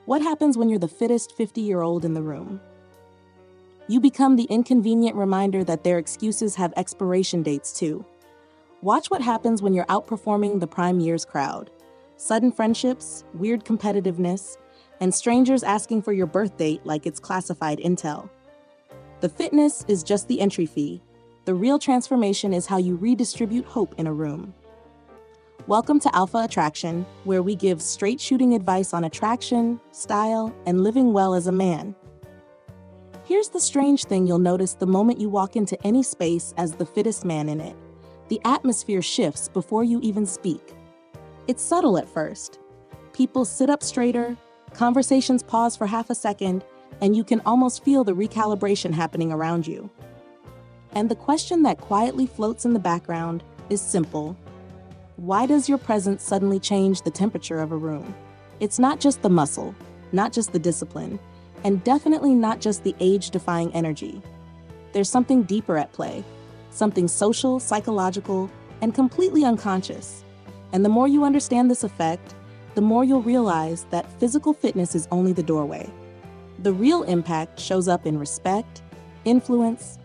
What happens when you're the fittest 50-year-old in the room? You become the inconvenient reminder that their excuses have expiration dates too. Watch what happens when you're outperforming the prime years crowd. Sudden friendships, weird competitiveness, and strangers asking for your birth date like it's classified intel. The fitness is just the entry fee. The real transformation is how you redistribute hope in a room. Welcome to Alpha Attraction, where we give straight shooting advice on attraction, style, and living well as a man. Here's the strange thing you'll notice the moment you walk into any space as the fittest man in it. The atmosphere shifts before you even speak. It's subtle at first. People sit up straighter, conversations pause for half a second, and you can almost feel the recalibration happening around you. And the question that quietly floats in the background is simple. Why does your presence suddenly change the temperature of a room? It's not just the muscle, not just the discipline, and definitely not just the age-defying energy. There's something deeper at play, something social, psychological, and completely unconscious. And the more you understand this effect, the more you'll realize that physical fitness is only the doorway. The real impact shows up in respect, influence,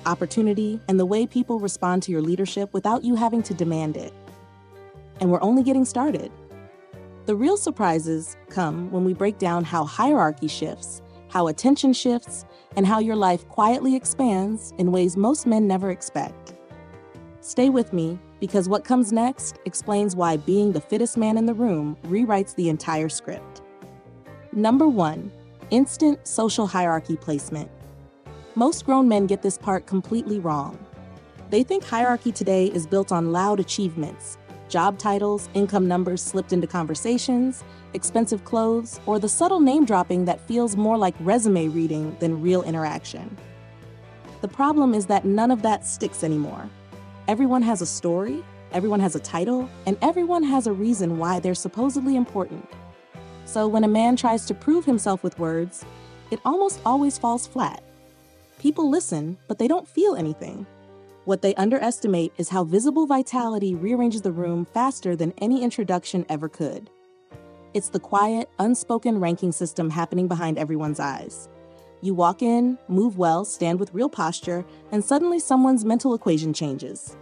opportunity, and the way people respond to your leadership without you having to demand it. And we're only getting started. The real surprises come when we break down how hierarchy shifts, how attention shifts, and how your life quietly expands in ways most men never expect. Stay with me, because what comes next explains why being the fittest man in the room rewrites the entire script. Number 1, instant social hierarchy placement. Most grown men get this part completely wrong. They think hierarchy today is built on loud achievements, job titles, income numbers slipped into conversations, expensive clothes, or the subtle name-dropping that feels more like resume reading than real interaction. The problem is that none of that sticks anymore. Everyone has a story, everyone has a title, and everyone has a reason why they're supposedly important. So when a man tries to prove himself with words, it almost always falls flat. People listen, but they don't feel anything. What they underestimate is how visible vitality rearranges the room faster than any introduction ever could. It's the quiet, unspoken ranking system happening behind everyone's eyes. You walk in, move well, stand with real posture, and suddenly someone's mental equation changes.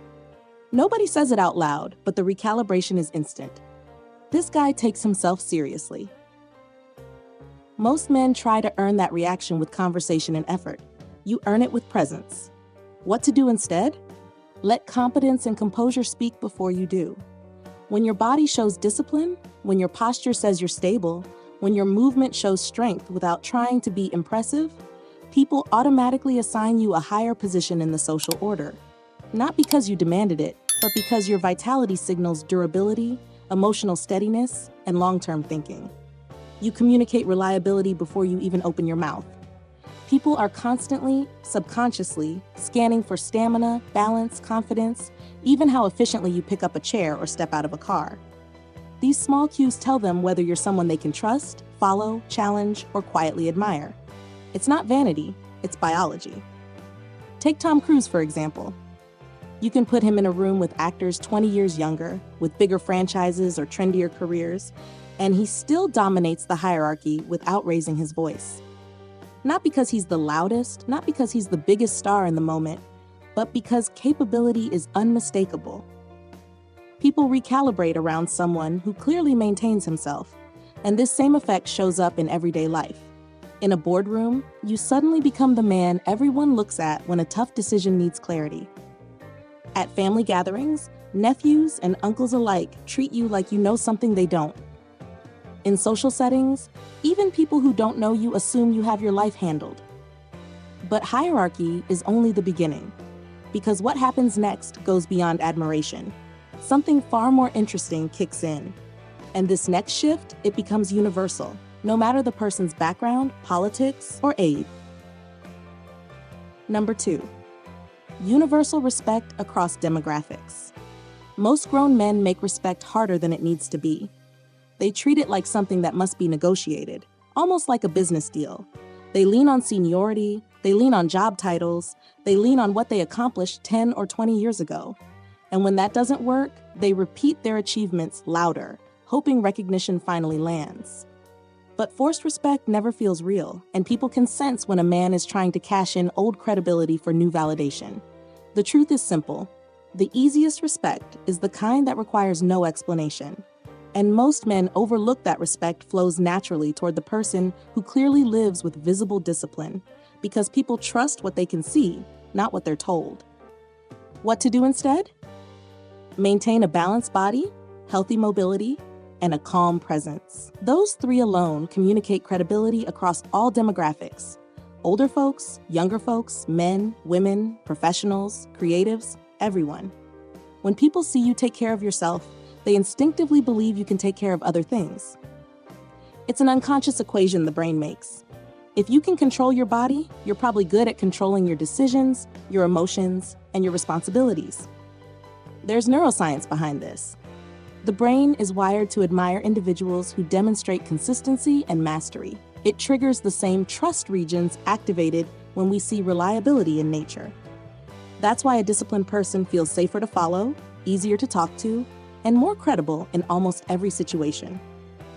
Nobody says it out loud, but the recalibration is instant. This guy takes himself seriously. Most men try to earn that reaction with conversation and effort. You earn it with presence. What to do instead? Let competence and composure speak before you do. When your body shows discipline, when your posture says you're stable, when your movement shows strength without trying to be impressive, people automatically assign you a higher position in the social order. Not because you demanded it, but because your vitality signals durability, emotional steadiness, and long-term thinking. You communicate reliability before you even open your mouth. People are constantly, subconsciously, scanning for stamina, balance, confidence, even how efficiently you pick up a chair or step out of a car. These small cues tell them whether you're someone they can trust, follow, challenge, or quietly admire. It's not vanity, it's biology. Take Tom Cruise, for example. You can put him in a room with actors 20 years younger, with bigger franchises or trendier careers, and he still dominates the hierarchy without raising his voice. Not because he's the loudest, not because he's the biggest star in the moment, but because capability is unmistakable. People recalibrate around someone who clearly maintains himself, and this same effect shows up in everyday life. In a boardroom, you suddenly become the man everyone looks at when a tough decision needs clarity. At family gatherings, nephews and uncles alike treat you like you know something they don't. In social settings, even people who don't know you assume you have your life handled. But hierarchy is only the beginning, because what happens next goes beyond admiration. Something far more interesting kicks in. And this next shift, it becomes universal, no matter the person's background, politics, or age. Number 2, universal respect across demographics. Most grown men make respect harder than it needs to be. They treat it like something that must be negotiated, almost like a business deal. They lean on seniority, they lean on job titles, they lean on what they accomplished 10 or 20 years ago. And when that doesn't work, they repeat their achievements louder, hoping recognition finally lands. But forced respect never feels real, and people can sense when a man is trying to cash in old credibility for new validation. The truth is simple. The easiest respect is the kind that requires no explanation. And most men overlook that respect flows naturally toward the person who clearly lives with visible discipline, because people trust what they can see, not what they're told. What to do instead? Maintain a balanced body, healthy mobility, and a calm presence. Those three alone communicate credibility across all demographics: older folks, younger folks, men, women, professionals, creatives, everyone. When people see you take care of yourself, they instinctively believe you can take care of other things. It's an unconscious equation the brain makes. If you can control your body, you're probably good at controlling your decisions, your emotions, and your responsibilities. There's neuroscience behind this. The brain is wired to admire individuals who demonstrate consistency and mastery. It triggers the same trust regions activated when we see reliability in nature. That's why a disciplined person feels safer to follow, easier to talk to, and more credible in almost every situation.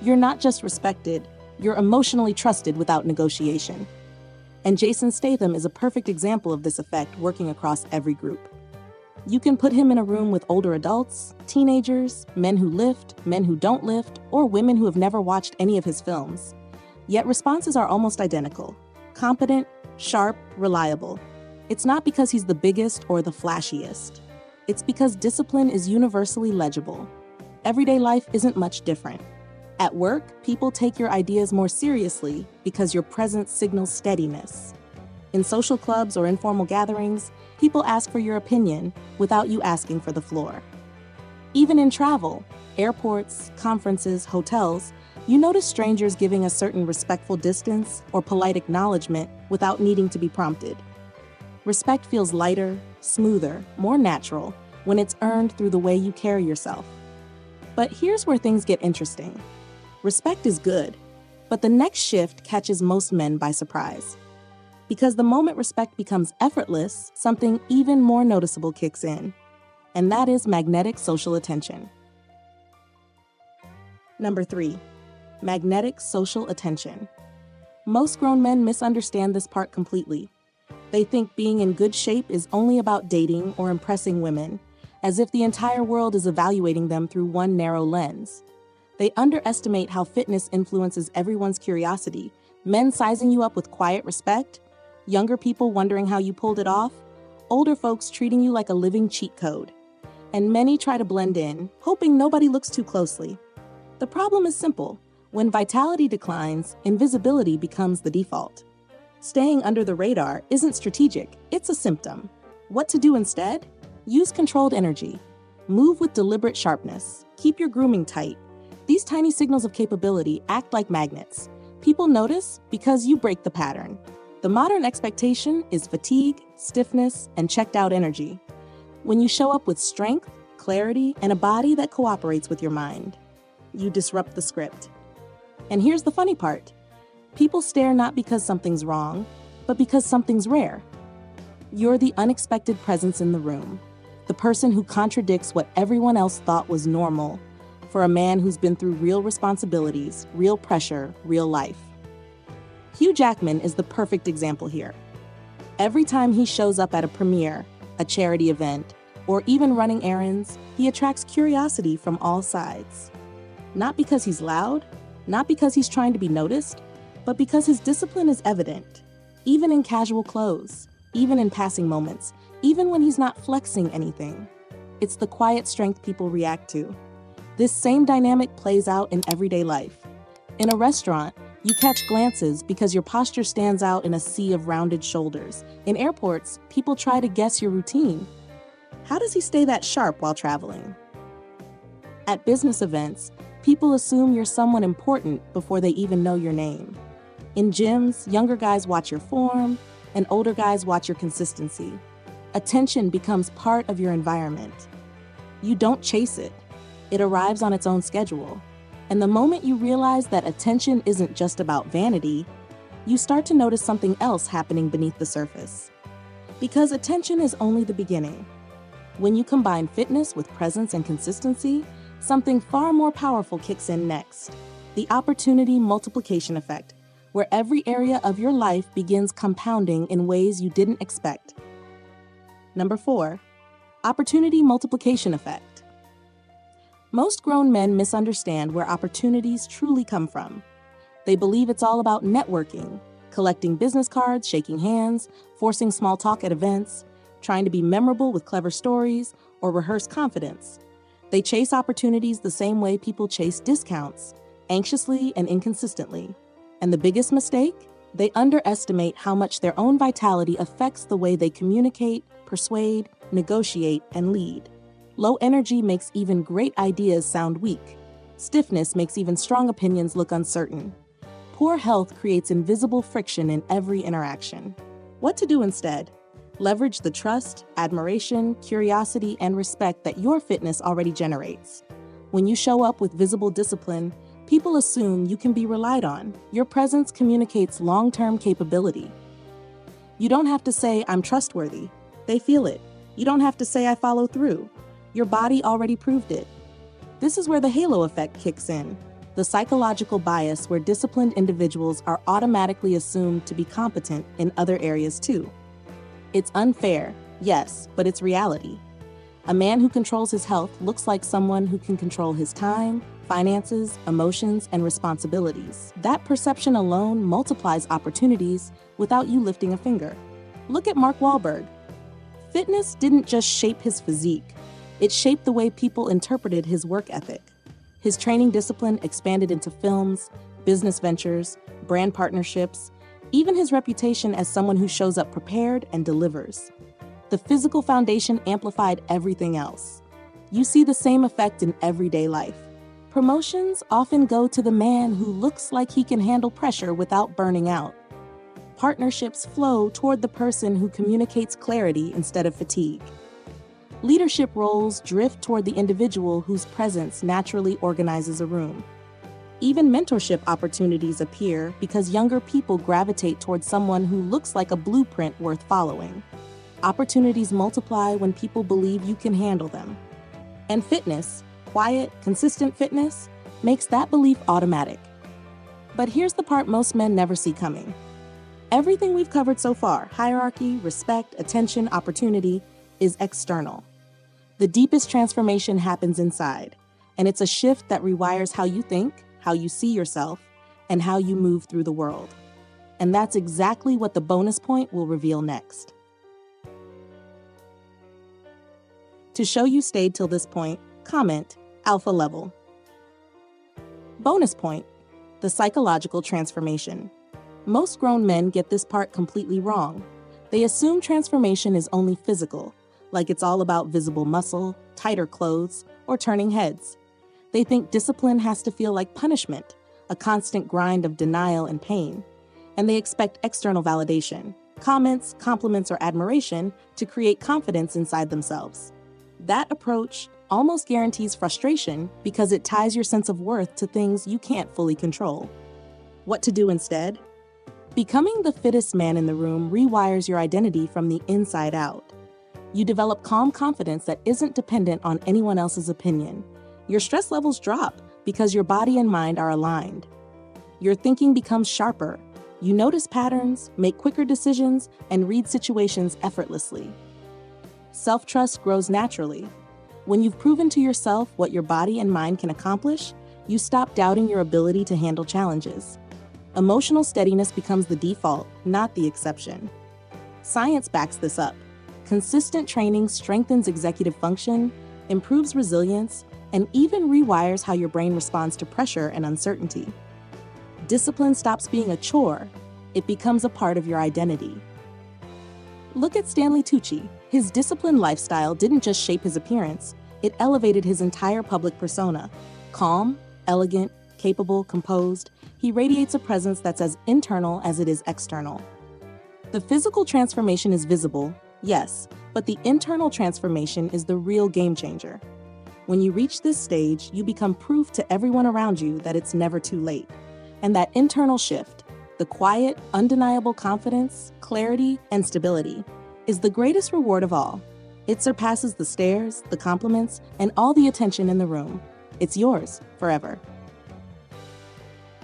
You're not just respected, you're emotionally trusted without negotiation. And Jason Statham is a perfect example of this effect working across every group. You can put him in a room with older adults, teenagers, men who lift, men who don't lift, or women who have never watched any of his films. Yet responses are almost identical: competent, sharp, reliable. It's not because he's the biggest or the flashiest. It's because discipline is universally legible. Everyday life isn't much different. At work, people take your ideas more seriously because your presence signals steadiness. In social clubs or informal gatherings, people ask for your opinion without you asking for the floor. Even in travel, airports, conferences, hotels, you notice strangers giving a certain respectful distance or polite acknowledgement without needing to be prompted. Respect feels lighter, smoother, more natural when it's earned through the way you carry yourself. But here's where things get interesting. Respect is good, but the next shift catches most men by surprise. Because the moment respect becomes effortless, something even more noticeable kicks in. And that is magnetic social attention. Number 3, magnetic social attention. Most grown men misunderstand this part completely. They think being in good shape is only about dating or impressing women, as if the entire world is evaluating them through one narrow lens. They underestimate how fitness influences everyone's curiosity, men sizing you up with quiet respect, younger people wondering how you pulled it off, older folks treating you like a living cheat code. And many try to blend in, hoping nobody looks too closely. The problem is simple. When vitality declines, invisibility becomes the default. Staying under the radar isn't strategic, it's a symptom. What to do instead? Use controlled energy. Move with deliberate sharpness. Keep your grooming tight. These tiny signals of capability act like magnets. People notice because you break the pattern. The modern expectation is fatigue, stiffness, and checked out energy. When you show up with strength, clarity, and a body that cooperates with your mind, you disrupt the script. And here's the funny part. People stare not because something's wrong, but because something's rare. You're the unexpected presence in the room, the person who contradicts what everyone else thought was normal, for a man who's been through real responsibilities, real pressure, real life. Hugh Jackman is the perfect example here. Every time he shows up at a premiere, a charity event, or even running errands, he attracts curiosity from all sides. Not because he's loud, not because he's trying to be noticed, but because his discipline is evident, even in casual clothes, even in passing moments, even when he's not flexing anything. It's the quiet strength people react to. This same dynamic plays out in everyday life. In a restaurant, you catch glances because your posture stands out in a sea of rounded shoulders. In airports, people try to guess your routine. How does he stay that sharp while traveling? At business events, people assume you're someone important before they even know your name. In gyms, younger guys watch your form, and older guys watch your consistency. Attention becomes part of your environment. You don't chase it. It arrives on its own schedule. And the moment you realize that attention isn't just about vanity, you start to notice something else happening beneath the surface. Because attention is only the beginning. When you combine fitness with presence and consistency, something far more powerful kicks in next. The opportunity multiplication effect, where every area of your life begins compounding in ways you didn't expect. Number 4, opportunity multiplication effect. Most grown men misunderstand where opportunities truly come from. They believe it's all about networking, collecting business cards, shaking hands, forcing small talk at events, trying to be memorable with clever stories, or rehearse confidence. They chase opportunities the same way people chase discounts, anxiously and inconsistently. And the biggest mistake? They underestimate how much their own vitality affects the way they communicate, persuade, negotiate, and lead. Low energy makes even great ideas sound weak. Stiffness makes even strong opinions look uncertain. Poor health creates invisible friction in every interaction. What to do instead? Leverage the trust, admiration, curiosity, and respect that your fitness already generates. When you show up with visible discipline, people assume you can be relied on. Your presence communicates long-term capability. You don't have to say, "I'm trustworthy." They feel it. You don't have to say, "I follow through." Your body already proved it. This is where the halo effect kicks in, the psychological bias where disciplined individuals are automatically assumed to be competent in other areas too. It's unfair, yes, but it's reality. A man who controls his health looks like someone who can control his time, finances, emotions, and responsibilities. That perception alone multiplies opportunities without you lifting a finger. Look at Mark Wahlberg. Fitness didn't just shape his physique, it shaped the way people interpreted his work ethic. His training discipline expanded into films, business ventures, brand partnerships, even his reputation as someone who shows up prepared and delivers. The physical foundation amplified everything else. You see the same effect in everyday life. Promotions often go to the man who looks like he can handle pressure without burning out. Partnerships flow toward the person who communicates clarity instead of fatigue. Leadership roles drift toward the individual whose presence naturally organizes a room. Even mentorship opportunities appear because younger people gravitate toward someone who looks like a blueprint worth following. Opportunities multiply when people believe you can handle them. And fitness, quiet, consistent fitness, makes that belief automatic. But here's the part most men never see coming. Everything we've covered so far, hierarchy, respect, attention, opportunity, is external. The deepest transformation happens inside, and it's a shift that rewires how you think, how you see yourself, and how you move through the world. And that's exactly what the bonus point will reveal next. To show you stayed till this point, comment alpha level. Bonus point, the psychological transformation. Most grown men get this part completely wrong. They assume transformation is only physical, like it's all about visible muscle, tighter clothes, or turning heads. They think discipline has to feel like punishment, a constant grind of denial and pain. And they expect external validation, comments, compliments, or admiration to create confidence inside themselves. That approach almost guarantees frustration because it ties your sense of worth to things you can't fully control. What to do instead? Becoming the fittest man in the room rewires your identity from the inside out. You develop calm confidence that isn't dependent on anyone else's opinion. Your stress levels drop because your body and mind are aligned. Your thinking becomes sharper. You notice patterns, make quicker decisions, and read situations effortlessly. Self-trust grows naturally. When you've proven to yourself what your body and mind can accomplish, you stop doubting your ability to handle challenges. Emotional steadiness becomes the default, not the exception. Science backs this up. Consistent training strengthens executive function, improves resilience, and even rewires how your brain responds to pressure and uncertainty. Discipline stops being a chore. It becomes a part of your identity. Look at Stanley Tucci. His disciplined lifestyle didn't just shape his appearance, it elevated his entire public persona. Calm, elegant, capable, composed, he radiates a presence that's as internal as it is external. The physical transformation is visible, yes, but the internal transformation is the real game changer. When you reach this stage, you become proof to everyone around you that it's never too late. And that internal shift, the quiet, undeniable confidence, clarity, and stability, is the greatest reward of all. It surpasses the stares, the compliments, and all the attention in the room. It's yours forever.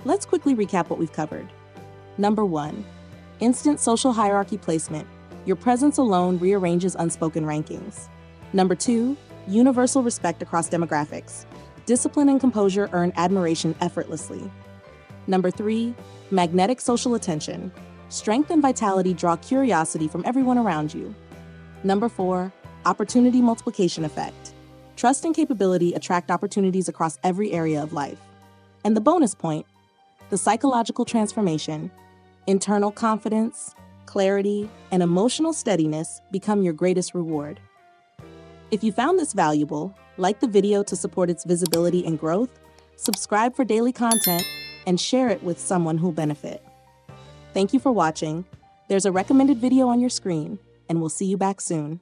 Let's quickly recap what we've covered. Number 1. Instant social hierarchy placement. Your presence alone rearranges unspoken rankings. Number 2. Universal respect across demographics. Discipline and composure earn admiration effortlessly. Number 3. Magnetic social attention. Strength and vitality draw curiosity from everyone around you. Number 4. Opportunity multiplication effect. Trust and capability attract opportunities across every area of life. And the bonus point, the psychological transformation. Internal confidence, clarity, and emotional steadiness become your greatest reward. If you found this valuable, like the video to support its visibility and growth, subscribe for daily content, and share it with someone who'll benefit. Thank you for watching. There's a recommended video on your screen, and we'll see you back soon.